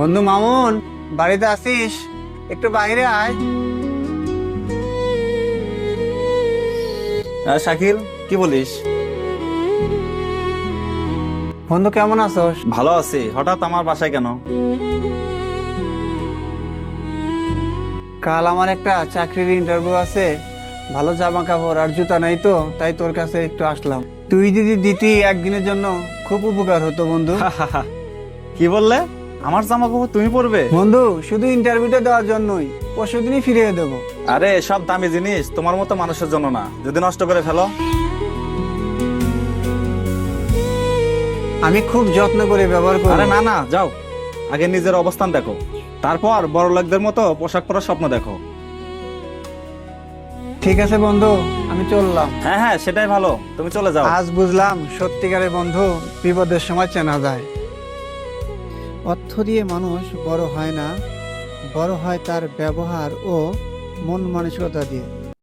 বন্ধু মামুন, বাড়িতে আসিস? একটু বাইরে আয়। শাকিল, কি বলিস? বন্ধু কেমন আছোস? ভালো আছি। হঠাৎ আমার বাসায় কেন? কাল আমার একটা চাকরির ইন্টারভিউ আছে, ভালো জামা কাপড় আর জুতা নাই তো, তাই তোর কাছে একটু আসলাম। তুই যদি দিতি একদিনের জন্য খুব উপকার হতো বন্ধু। কি বললে? আমার জামা কাপড় তুমি পরবে? বন্ধু, শুধু ইন্টারভিউটা দেওয়ার জন্যই, পরশুদিনই ফিরিয়ে দেবো। আরে সব দামি জিনিস তোমার মতো মানুষের জন্য না, যদি নষ্ট করে ফেলো। আমি খুব যত্ন করে ব্যবহার করি। আরে না না, যাও, আগে নিজের অবস্থান দেখো, তারপর বড় লোকদের মতো পোশাক পরার স্বপ্ন দেখো। ঠিক আছে বন্ধু, আমি চললাম। হ্যাঁ হ্যাঁ, সেটাই ভালো, তুমি চলে যাও। আজ বুঝলাম সত্যিকারের বন্ধু বিপদের সময় চেনা যায়। অর্থ দিয়ে মানুষ বড় হয় না, বড় হয় তার ব্যবহার ও মন মানসিকতা দিয়ে।